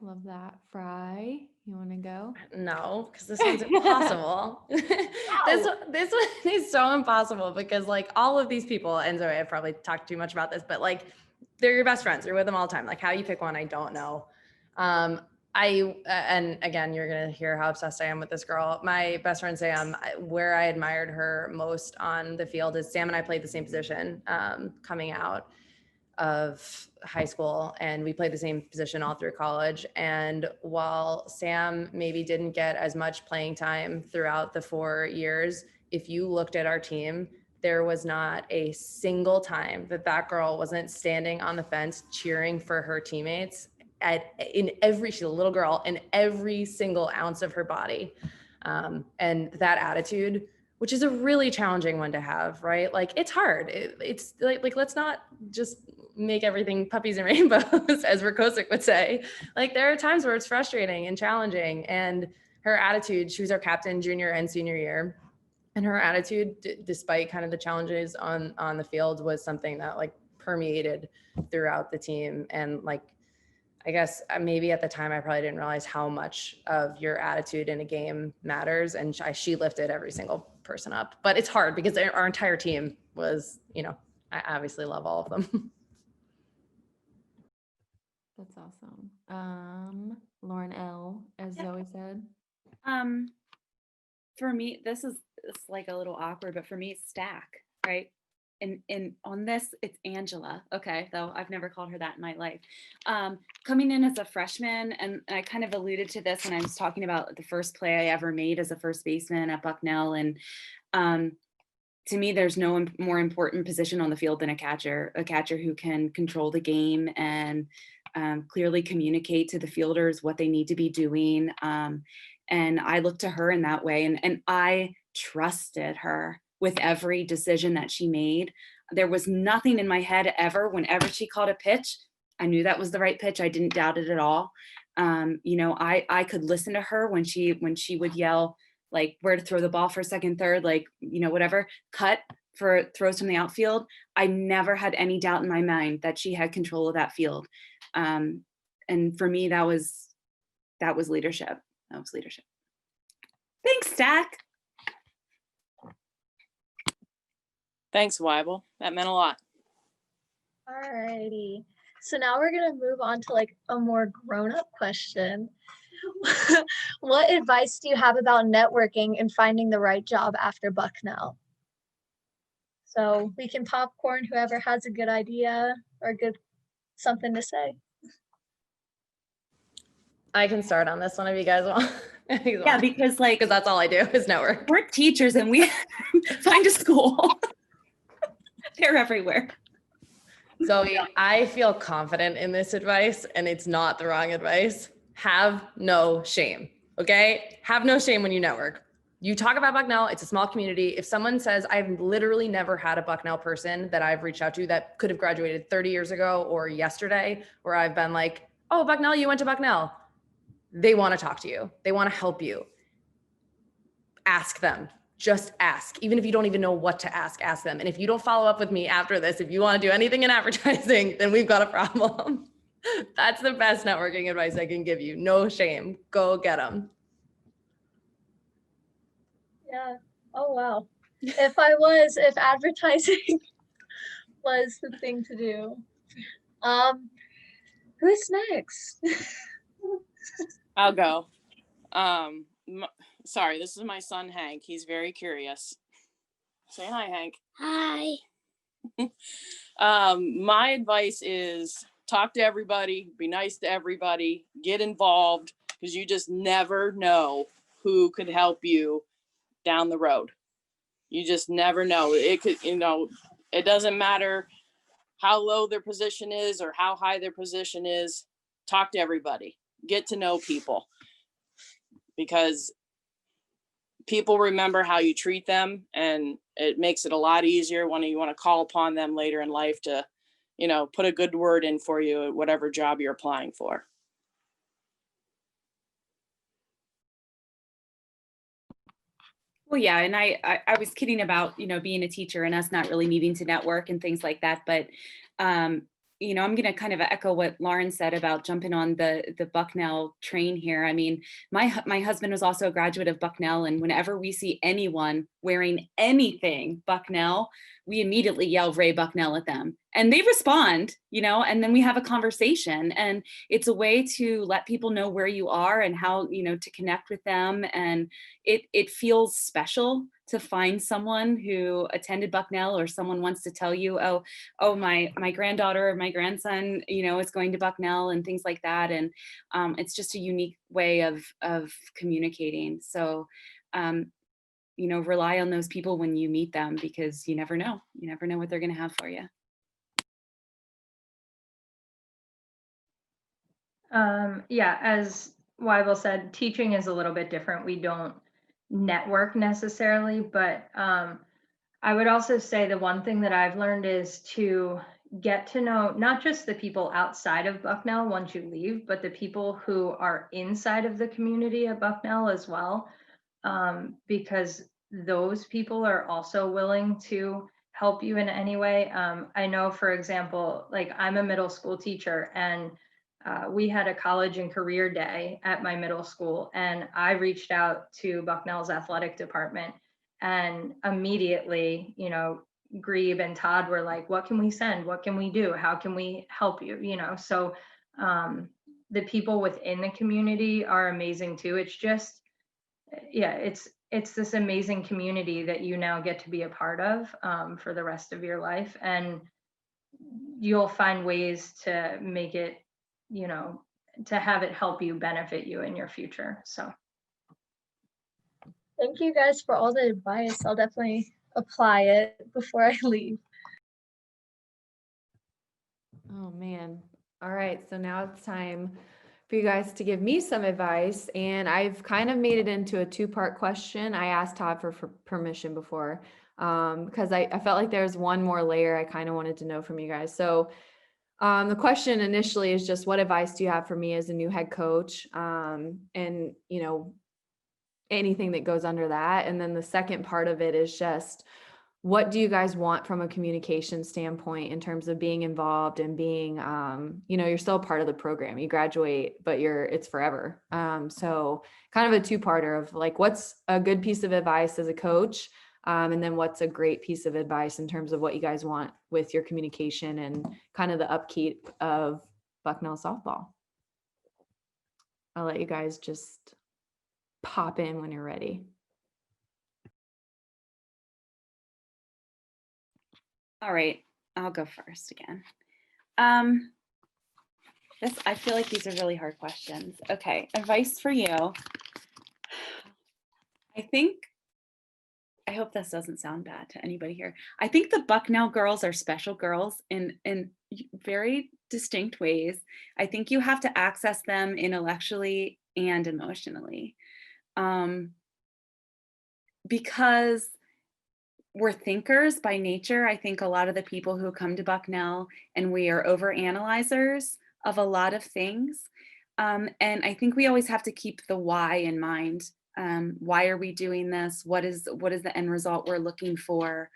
Love that. Frye, you want to go? No, because this one's impossible. This one is so impossible because like all of these people, and Zoe, I've probably talked too much about this, but like they're your best friends. You're with them all the time. Like how you pick one, I don't know. And again, you're gonna hear how obsessed I am with this girl. My best friend Sam, where I admired her most on the field is Sam and I played the same position coming out of high school, and we played the same position all through college. And while Sam maybe didn't get as much playing time throughout the 4 years, if you looked at our team, there was not a single time that girl wasn't standing on the fence cheering for her teammates she's a little girl, in every single ounce of her body. And that attitude, which is a really challenging one to have, right? Like it's hard. It's like let's not just make everything puppies and rainbows, as Rakosik would say. Like there are times where it's frustrating and challenging. And her attitude, she was our captain junior and senior year. And her attitude, despite kind of the challenges on the field, was something that like permeated throughout the team. And like, I guess maybe at the time I probably didn't realize how much of your attitude in a game matters. And she lifted every single person up. But it's hard because our entire team was, I obviously love all of them. That's awesome. Lauren L., as Zoe said. For me, it's like a little awkward, but for me, it's Stack, right? And on this, it's Angela. Okay, though I've never called her that in my life. Coming in as a freshman, and I kind of alluded to this when I was talking about the first play I ever made as a first baseman at Bucknell. And to me, there's no more important position on the field than a catcher who can control the game and clearly communicate to the fielders what they need to be doing. And I looked to her in that way, and I trusted her with every decision that she made. There was nothing in my head ever. Whenever she called a pitch, I knew that was the right pitch. I didn't doubt it at all. I could listen to her when she would yell like where to throw the ball for second, third, like, whatever, cut for throws from the outfield. I never had any doubt in my mind that she had control of that field. And for me, that was leadership. That was leadership. Thanks, Stack. Thanks, Weibel. That meant a lot. Alrighty. So now we're gonna move on to like a more grown-up question. What advice do you have about networking and finding the right job after Bucknell? So we can popcorn whoever has a good idea or good something to say. I can start on this one if you guys want. Yeah, because that's all I do is network. We're teachers and we find a school. They're everywhere. Zoe, I feel confident in this advice, and it's not the wrong advice. Have no shame, okay? Have no shame when you network. You talk about Bucknell, it's a small community. If someone says, I've literally never had a Bucknell person that I've reached out to that could have graduated 30 years ago or yesterday, where I've been like, oh, Bucknell, you went to Bucknell. They want to talk to you. They want to help you. Ask them. Just ask. Even if you don't even know what to ask them. And if you don't follow up with me after this, if you want to do anything in advertising, then we've got a problem. That's the best networking advice I can give you. No shame. Go get them. Yeah. Oh, wow. If advertising was the thing to do. Who's next? I'll go. Sorry, this is my son, Hank. He's very curious. Say hi, Hank. Hi. My advice is talk to everybody, be nice to everybody, get involved, because you just never know who could help you down the road. You just never know. It could, it doesn't matter how low their position is or how high their position is. Talk to everybody, get to know people, because people remember how you treat them, and it makes it a lot easier when you want to call upon them later in life to put a good word in for you at whatever job you're applying for. Well, yeah, and I was kidding about, being a teacher and us not really needing to network and things like that. But, I'm going to kind of echo what Lauren said about jumping on the Bucknell train here. I mean, my husband was also a graduate of Bucknell, and whenever we see anyone wearing anything Bucknell, we immediately yell Ray Bucknell at them, and they respond, and then we have a conversation, and it's a way to let people know where you are and how, to connect with them. And it feels special to find someone who attended Bucknell, or someone wants to tell you, oh, my granddaughter or my grandson, is going to Bucknell, and things like that. And it's just a unique way of communicating. So, rely on those people when you meet them, because you never know what they're going to have for you. Yeah, as Weibel said, teaching is a little bit different. We don't network necessarily, but I would also say the one thing that I've learned is to get to know not just the people outside of Bucknell once you leave, but the people who are inside of the community at Bucknell as well, because those people are also willing to help you in any way. I know, for example, like I'm a middle school teacher, and we had a college and career day at my middle school, and I reached out to Bucknell's athletic department, and immediately, Grebe and Todd were like, what can we send? What can we do? How can we help you? So the people within the community are amazing too. It's just, yeah, it's this amazing community that you now get to be a part of for the rest of your life. And you'll find ways to make it, to have it help you, benefit you in your future. So Thank you guys for all the advice. I'll definitely apply it before I leave. Oh man. All right. So now it's time for you guys to give me some advice. And I've kind of made it into a two-part question. I asked Todd for permission before, because I felt like there's one more layer I kind of wanted to know from you guys. So the question initially is just, what advice do you have for me as a new head coach? And, anything that goes under that. And then the second part of it is just, what do you guys want from a communication standpoint in terms of being involved and being, you're still part of the program. You graduate, but it's forever. So kind of a two-parter of like, what's a good piece of advice as a coach? And then what's a great piece of advice in terms of what you guys want with your communication and kind of the upkeep of Bucknell softball. I'll let you guys just pop in when you're ready. All right, I'll go first again. I feel like these are really hard questions. Okay, advice for you. I hope this doesn't sound bad to anybody here. I think the Bucknell girls are special girls in very distinct ways. I think you have to access them intellectually and emotionally, because we're thinkers by nature. I think a lot of the people who come to Bucknell, and we are overanalyzers of a lot of things. And I think we always have to keep the why in mind. Why are we doing this? What is the end result we're looking for?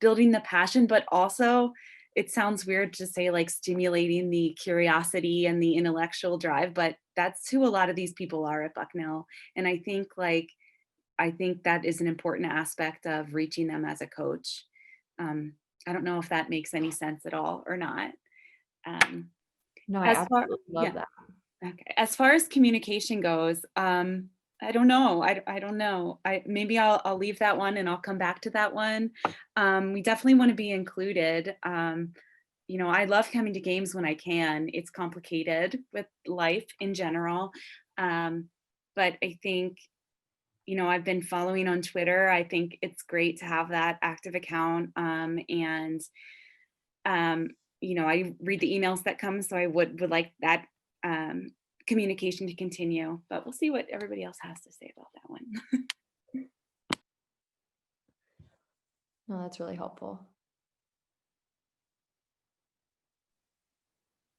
Building the passion, but also, it sounds weird to say like stimulating the curiosity and the intellectual drive, but that's who a lot of these people are at Bucknell. And I think that is an important aspect of reaching them as a coach. I don't know if that makes any sense at all or not. No, I absolutely love that. Okay. As far as communication goes, I don't know. I don't know. Maybe I'll leave that one and I'll come back to that one. We definitely want to be included. I love coming to games when I can. It's complicated with life in general. But I think, I've been following on Twitter. I think it's great to have that active account. And I read the emails that come, so I would like that communication to continue, but we'll see what everybody else has to say about that one. No, that's really helpful.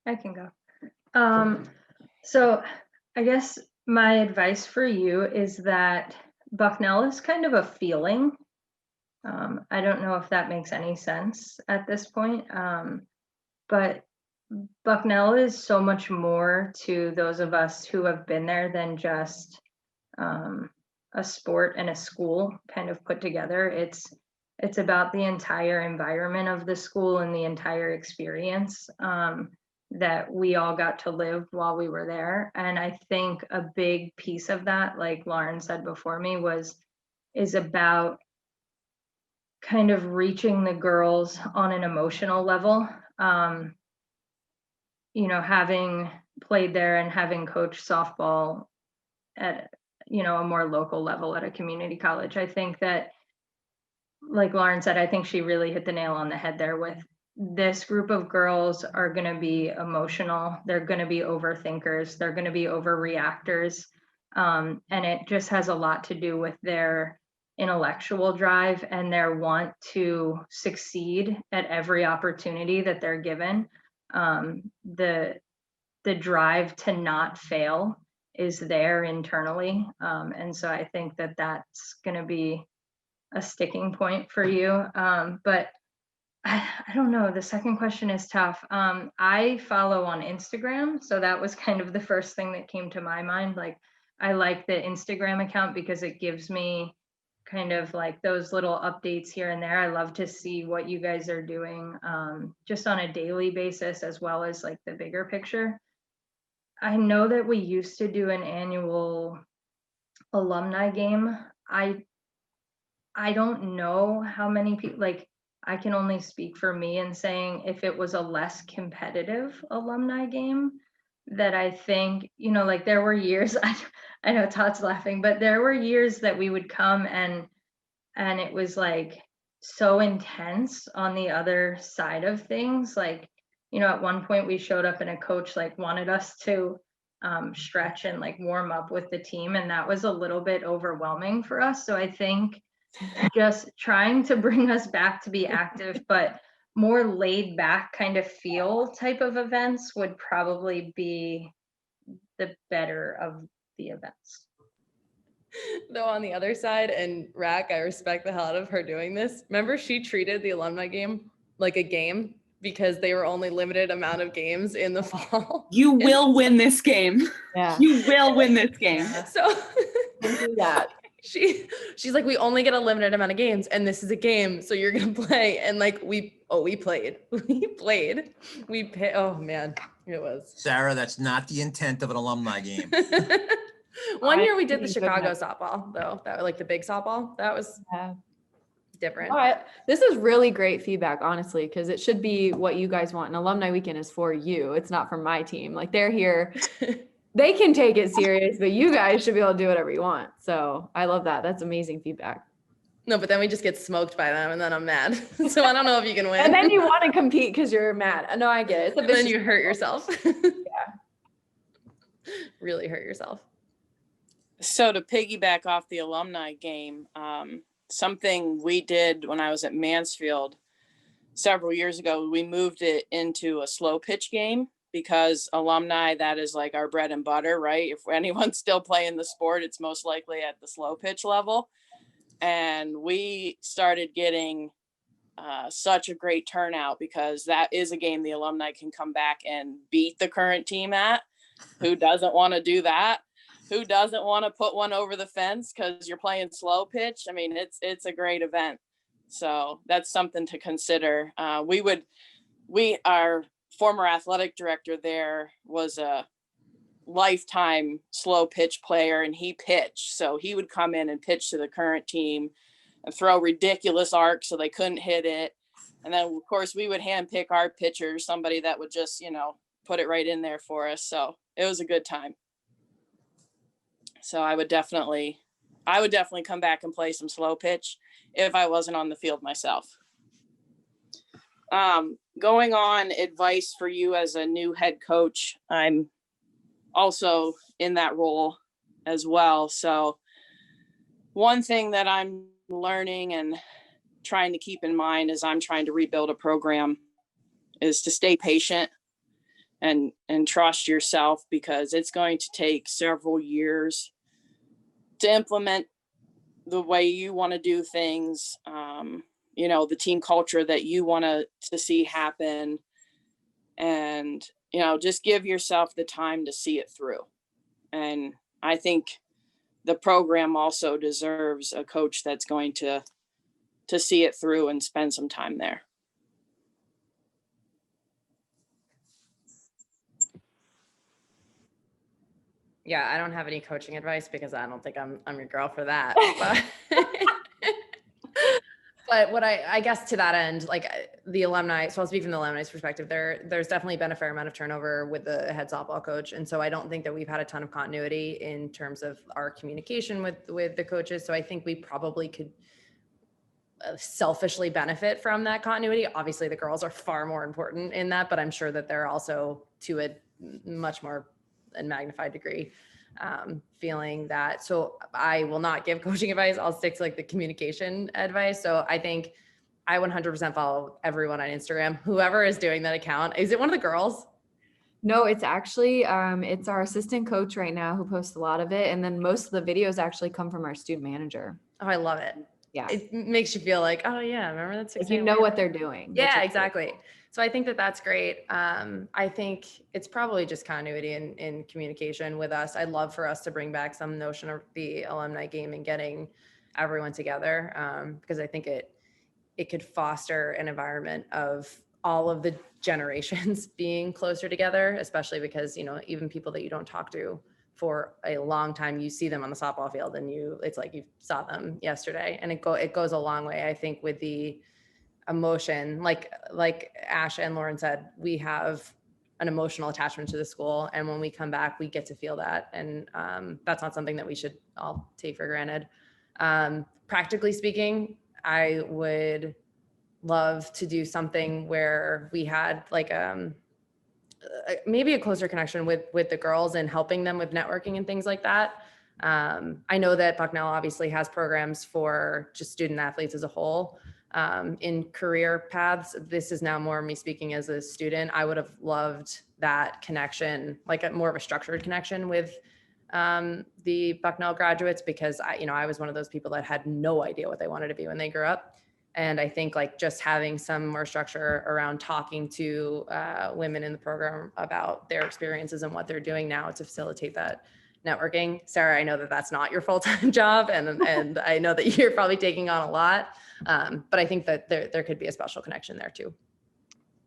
I can go. So I guess my advice for you is that Bucknell is kind of a feeling. I don't know if that makes any sense at this point, but Bucknell is so much more to those of us who have been there than just a sport and a school kind of put together. It's about the entire environment of the school and the entire experience that we all got to live while we were there. And I think a big piece of that, like Lauren said before me, is about kind of reaching the girls on an emotional level. You know, having played there and having coached softball at, you know, a more local level at a community college, I think that, like Lauren said, I think she really hit the nail on the head there with this group of girls are going to be emotional. They're going to be overthinkers. They're going to be overreactors. And it just has a lot to do with their intellectual drive and their want to succeed at every opportunity that they're given. The drive to not fail is there internally. And so I think that that's going to be a sticking point for you. But I don't know. The second question is tough. I follow on Instagram. So that was kind of the first thing that came to my mind. Like, I like the Instagram account because it gives me kind of like those little updates here and there. I love to see what you guys are doing just on a daily basis, as well as like the bigger picture. I know that we used to do an annual alumni game. I don't know how many people, like, I can only speak for me in saying if it was a less competitive alumni game, that I think, you know, like there were years, I know Todd's laughing, but there were years that we would come and it was like so intense on the other side of things. Like, you know, at one point we showed up and a coach like wanted us to stretch and like warm up with the team. And that was a little bit overwhelming for us. So I think just trying to bring us back to be active, but more laid back kind of feel type of events would probably be the better of the events. Though on the other side, and Rack, I respect the hell out of her doing this. Remember, she treated the alumni game like a game because they were only limited amount of games in the fall. You will win this game. Yeah. You will win this game. So Do that. she's like, we only get a limited amount of games and this is a game, so you're gonna play. And like we played. Oh man, it was. Sarah, that's not the intent of an alumni game. One year we did the Chicago softball though, that like the big softball. That was different. But this is really great feedback, honestly, because it should be what you guys want. An alumni weekend is for you. It's not for my team. Like, they're here. They can take it serious, but you guys should be able to do whatever you want. So I love that. That's amazing feedback. No, but then we just get smoked by them and then I'm mad. So I don't know if you can win. And then you want to compete because you're mad. No, I get it. And then you hurt yourself. Yeah. Really hurt yourself. So to piggyback off the alumni game, something we did when I was at Mansfield several years ago, we moved it into a slow pitch game because alumni, that is like our bread and butter, right? If anyone's still playing the sport, it's most likely at the slow pitch level. And we started getting such a great turnout because that is a game the alumni can come back and beat the current team at. Who doesn't want to do that? Who doesn't want to put one over the fence because you're playing slow pitch? I mean, it's a great event. So that's something to consider. Our former athletic director there was a lifetime slow pitch player and he pitched. So he would come in and pitch to the current team and throw ridiculous arcs so they couldn't hit it. And then of course we would handpick our pitchers, somebody that would just, put it right in there for us. So it was a good time. So I would definitely come back and play some slow pitch if I wasn't on the field myself. Going on advice for you as a new head coach, I'm also in that role as well. So one thing that I'm learning and trying to keep in mind as I'm trying to rebuild a program is to stay patient and trust yourself, because it's going to take several years to implement the way you want to do things, the team culture that you want to see happen. And, just give yourself the time to see it through. And I think the program also deserves a coach that's going to see it through and spend some time there. Yeah, I don't have any coaching advice because I don't think I'm your girl for that. But what I guess to that end, like the alumni, so I'll speak from the alumni's perspective, there's definitely been a fair amount of turnover with the head softball coach. And so I don't think that we've had a ton of continuity in terms of our communication with the coaches. So I think we probably could selfishly benefit from that continuity. Obviously the girls are far more important in that, but I'm sure that they're also to a much more and magnified degree feeling that. So I will not give coaching advice. I'll stick to like the communication advice. So I think I 100% follow everyone on Instagram. Whoever is doing that account, is it one of the girls? No, it's actually, it's our assistant coach right now who posts a lot of it. And then most of the videos actually come from our student manager. Oh, I love it. Yeah. It makes you feel like, oh yeah, remember that 6 If you know what they're doing. Yeah, exactly. So I think that that's great. I think it's probably just continuity in communication with us. I'd love for us to bring back some notion of the alumni game and getting everyone together, because I think it could foster an environment of all of the generations being closer together, especially because, even people that you don't talk to for a long time, you see them on the softball field and it's like you saw them yesterday, and it goes a long way, I think, with the emotion, like Ash and Lauren said, we have an emotional attachment to the school, and when we come back we get to feel that, and that's not something that we should all take for granted. Practically speaking, I would love to do something where we had like maybe a closer connection with the girls and helping them with networking and things like that. I know that Bucknell obviously has programs for just student athletes as a whole. In career paths, this is now more me speaking as a student. I would have loved that connection, like more of a structured connection with the Bucknell graduates, because I was one of those people that had no idea what they wanted to be when they grew up. And I think like just having some more structure around talking to women in the program about their experiences and what they're doing now to facilitate that networking. Sarah, I know that that's not your full-time job, and I know that you're probably taking on a lot, but I think that there could be a special connection there too.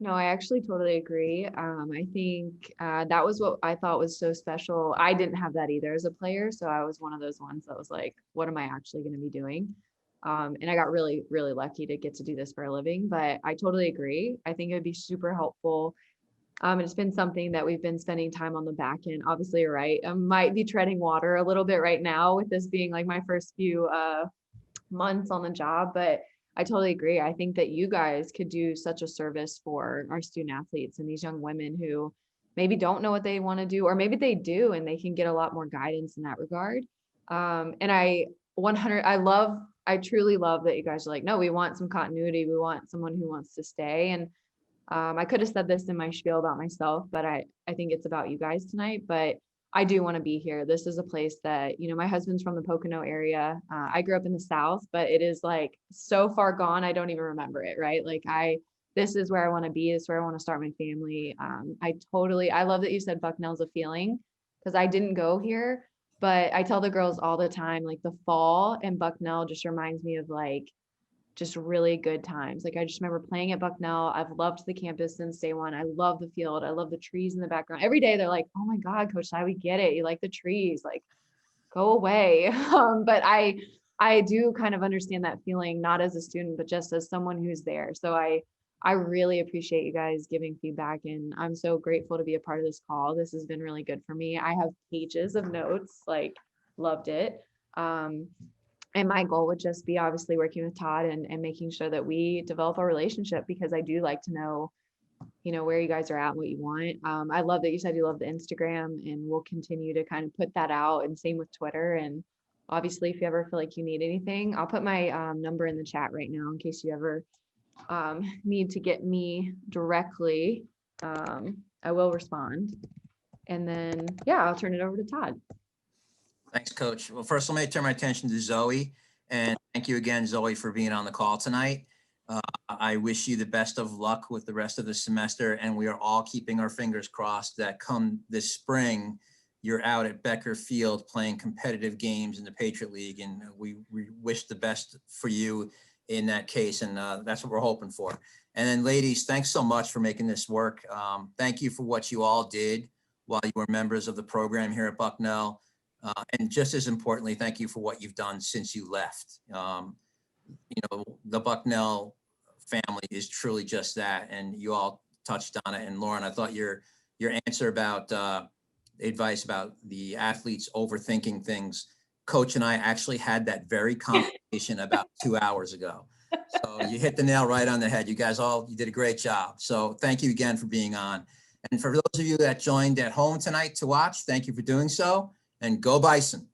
No, I actually totally agree. I think that was what I thought was so special. I didn't have that either as a player, so I was one of those ones that was like, what am I actually going to be doing? And I got really, really lucky to get to do this for a living, but I totally agree. I think it would be super helpful. And it's been something that we've been spending time on the back end. Obviously, you're right. I might be treading water a little bit right now with this being like my first few months on the job, but I totally agree. I think that you guys could do such a service for our student athletes and these young women who maybe don't know what they want to do, or maybe they do and they can get a lot more guidance in that regard. And I truly love that you guys are like, no, we want some continuity. We want someone who wants to stay. And I could have said this in my spiel about myself, but I think it's about you guys tonight. But I do want to be here. This is a place that, my husband's from the Pocono area. I grew up in the South, but it is like so far gone. I don't even remember it, right? Like this is where I want to be. This is where I want to start my family. I love that you said Bucknell's a feeling, because I didn't go here, but I tell the girls all the time, like the fall in Bucknell just reminds me of like just really good times. Like I just remember playing at Bucknell. I've loved the campus since day one. I love the field. I love the trees in the background. Every day they're like, oh my God, Coach Sy, we get it. You like the trees, like go away. But I do kind of understand that feeling, not as a student, but just as someone who's there. So I really appreciate you guys giving feedback, and I'm so grateful to be a part of this call. This has been really good for me. I have pages of notes, like loved it. And my goal would just be obviously working with Todd and making sure that we develop a relationship, because I do like to know, where you guys are at and what you want. I love that you said you love the Instagram, and we'll continue to kind of put that out, and same with Twitter. And obviously, if you ever feel like you need anything, I'll put my number in the chat right now in case you ever need to get me directly. I will respond. And then, yeah, I'll turn it over to Todd. Thanks, Coach. Well, first, let me turn my attention to Zoe. And thank you again, Zoe, for being on the call tonight. I wish you the best of luck with the rest of the semester, and we are all keeping our fingers crossed that come this spring, you're out at Becker Field playing competitive games in the Patriot League, and we wish the best for you in that case, and that's what we're hoping for. And then, ladies, thanks so much for making this work. Thank you for what you all did while you were members of the program here at Bucknell. And just as importantly, thank you for what you've done since you left. You know, the Bucknell family is truly just that, and you all touched on it. And Lauren, I thought your answer about advice about the athletes overthinking things, Coach and I actually had that very conversation about 2 hours ago. So you hit the nail right on the head. You guys you did a great job. So thank you again for being on. And for those of you that joined at home tonight to watch, thank you for doing so, and go Bison.